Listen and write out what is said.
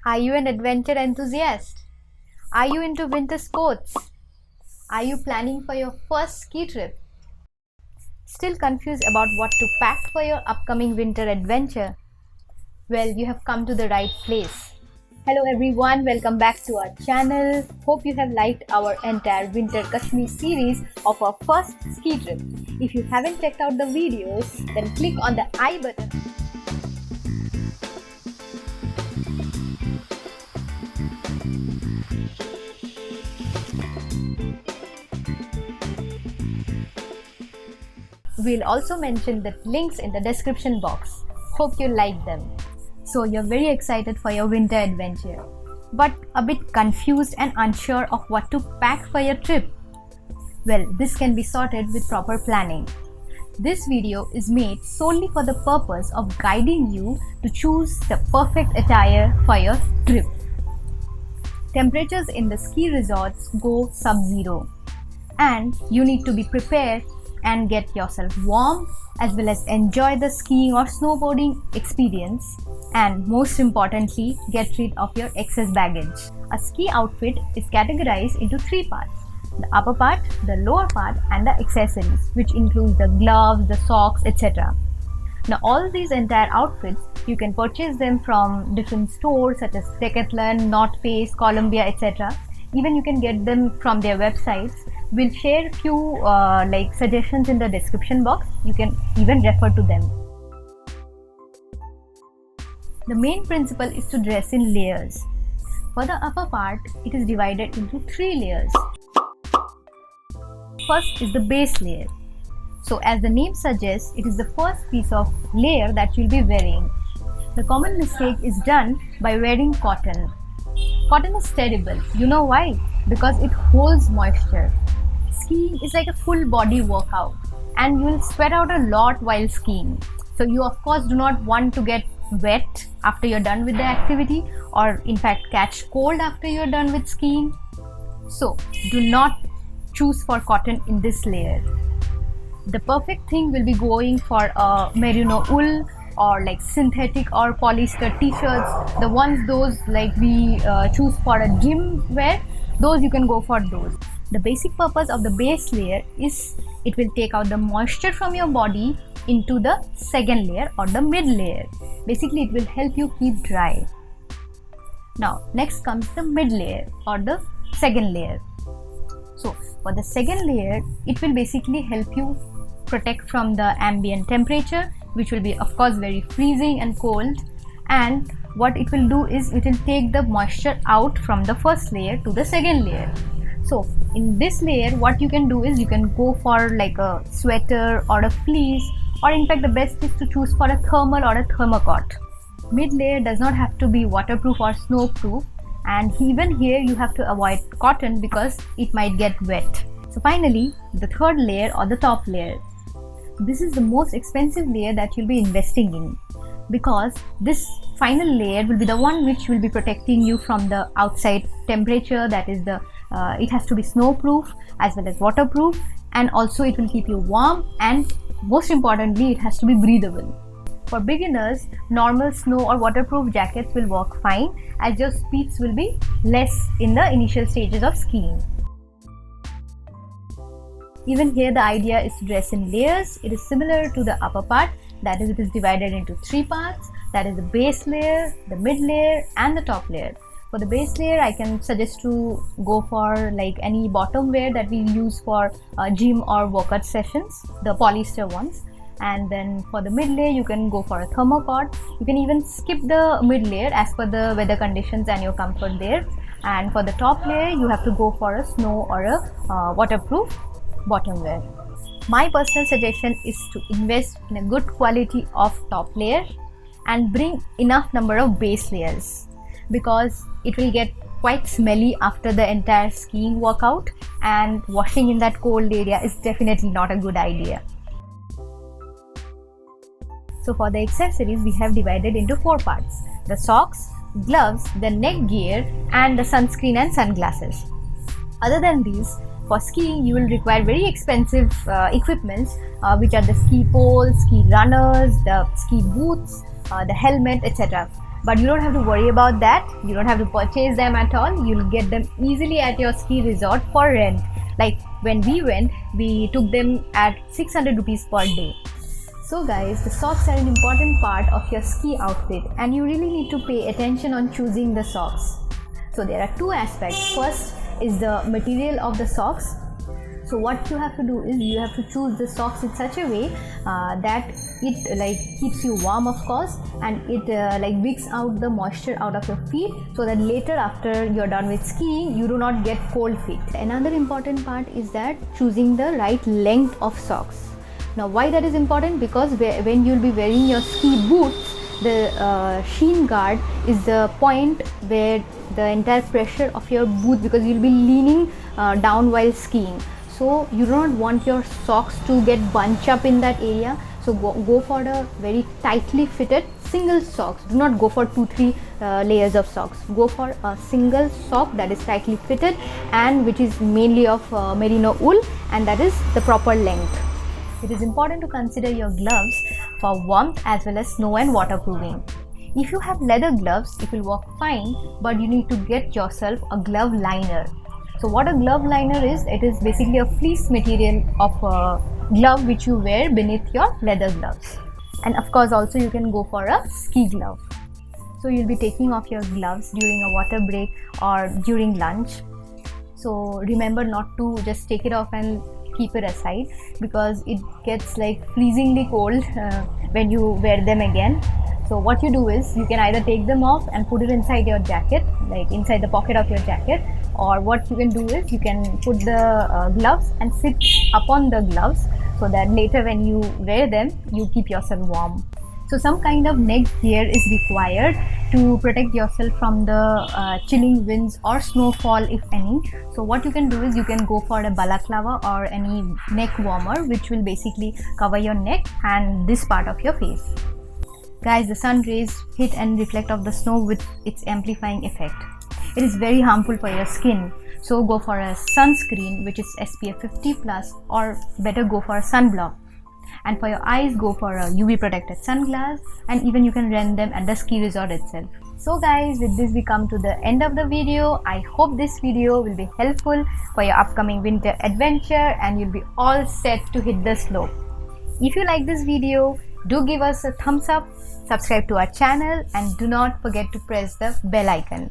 Are you an adventure enthusiast? Are you into winter sports? Are you planning for your first ski trip? Still confused about what to pack for your upcoming winter adventure? Well, you have come to the right place. Hello everyone, welcome back to our channel. Hope you have liked our entire winter Kashmir series of our first ski trip. If you haven't checked out the videos, then click on the I button. We'll also mention the links in the description box. Hope you like them. So you're very excited for your winter adventure, but a bit confused and unsure of what to pack for your trip. Well, this can be sorted with proper planning. This video is made solely for the purpose of guiding you to choose the perfect attire for your trip. Temperatures in the ski resorts go sub-zero, and you need to be prepared and get yourself warm as well as enjoy the skiing or snowboarding experience, and most importantly, get rid of your excess baggage. A ski outfit is categorized into three parts: the upper part, the lower part, and the accessories, which includes the gloves, the socks, etc. Now all these entire outfits, you can purchase them from different stores such as Decathlon, North Face, Columbia, etc. Even you can get them from their websites. We'll share few suggestions in the description box. You can even refer to them. The main principle is to dress in layers. For the upper part, it is divided into three layers. First is the base layer. So as the name suggests, it is the first piece of layer that you'll be wearing. The common mistake is done by wearing cotton. Cotton is terrible. You know why? Because it holds moisture. Skiing is like a full body workout and you will sweat out a lot while skiing. So you of course do not want to get wet after you're done with the activity, or in fact catch cold after you're done with skiing. So do not choose for cotton in this layer. The perfect thing will be going for a merino wool or like synthetic or polyester t-shirts, the ones those like we choose for a gym wear. Those you can go for those. The basic purpose of the base layer is it will take out the moisture from your body into the second layer or the mid layer. Basically it will help you keep dry. Now next comes the mid layer or the second layer. So for the second layer, it will basically help you protect from the ambient temperature, which will be of course very freezing and cold, and what it will do is it will take the moisture out from the first layer to the second layer. So in this layer, what you can do is you can go for like a sweater or a fleece, or in fact the best is to choose for a thermal or a thermocoat. Mid layer does not have to be waterproof or snowproof, and even here you have to avoid cotton because it might get wet. So finally, the third layer or the top layer. This is the most expensive layer that you'll be investing in, because this final layer will be the one which will be protecting you from the outside temperature. That is it has to be snowproof as well as waterproof, and also it will keep you warm, and most importantly it has to be breathable. For beginners, normal snow or waterproof jackets will work fine, as your speeds will be less in the initial stages of skiing. Even here the idea is to dress in layers. It is similar to the upper part, that is it is divided into three parts, that is the base layer, the mid layer and the top layer. For the base layer, I can suggest to go for like any bottom wear that we use for gym or workout sessions, the polyester ones. And then for the mid layer, you can go for a thermocoat. You can even skip the mid layer as per the weather conditions and your comfort there. And for the top layer, you have to go for a snow or a waterproof bottom wear. My personal suggestion is to invest in a good quality of top layer and bring enough number of base layers, because it will get quite smelly after the entire skiing workout, and washing in that cold area is definitely not a good idea. So for the accessories, we have divided into four parts: the socks, gloves, the neck gear and the sunscreen and sunglasses. Other than these, for skiing you will require very expensive equipments, which are the ski poles, ski runners, the ski boots, the helmet, etc. But you don't have to worry about that. You don't have to purchase them at all. You'll get them easily at your ski resort for rent. Like when we went, we took them at 600 rupees per day. So guys, the socks are an important part of your ski outfit and you really need to pay attention on choosing the socks. So there are two aspects. First is the material of the socks. So what you have to do is you have to choose the socks in such a way that it keeps you warm, of course, and it wicks out the moisture out of your feet, so that later after you're done with skiing you do not get cold feet. Another important part is that choosing the right length of socks. Now why that is important? Because when you'll be wearing your ski boots, the sheen guard is the point where the entire pressure of your boot, because you'll be leaning down while skiing. So you do not want your socks to get bunch up in that area. So go for the very tightly fitted single socks. Do not go for 2-3 layers of socks. Go for a single sock that is tightly fitted and which is mainly of merino wool, and that is the proper length. It is important to consider your gloves for warmth as well as snow and waterproofing. If you have leather gloves, it will work fine, but you need to get yourself a glove liner. So what a glove liner is, it is basically a fleece material of a glove which you wear beneath your leather gloves. And of course also you can go for a ski glove. So you'll be taking off your gloves during a water break or during lunch. So remember not to just take it off and keep it aside, because it gets like freezingly cold when you wear them again. So what you do is you can either take them off and put it inside your jacket, like inside the pocket of your jacket, or what you can do is you can put the gloves and sit upon the gloves, so that later when you wear them you keep yourself warm. So some kind of neck gear is required to protect yourself from the chilling winds or snowfall, if any. So what you can do is you can go for a balaclava or any neck warmer, which will basically cover your neck and this part of your face. Guys, the sun rays hit and reflect off the snow with its amplifying effect. It is very harmful for your skin. So go for a sunscreen which is SPF 50+, or better go for a sunblock. And for your eyes, go for a UV protected sunglass, and even you can rent them at the ski resort itself. So guys, with this we come to the end of the video. I hope this video will be helpful for your upcoming winter adventure and you'll be all set to hit the slope. If you like this video, do give us a thumbs up, subscribe to our channel, and do not forget to press the bell icon.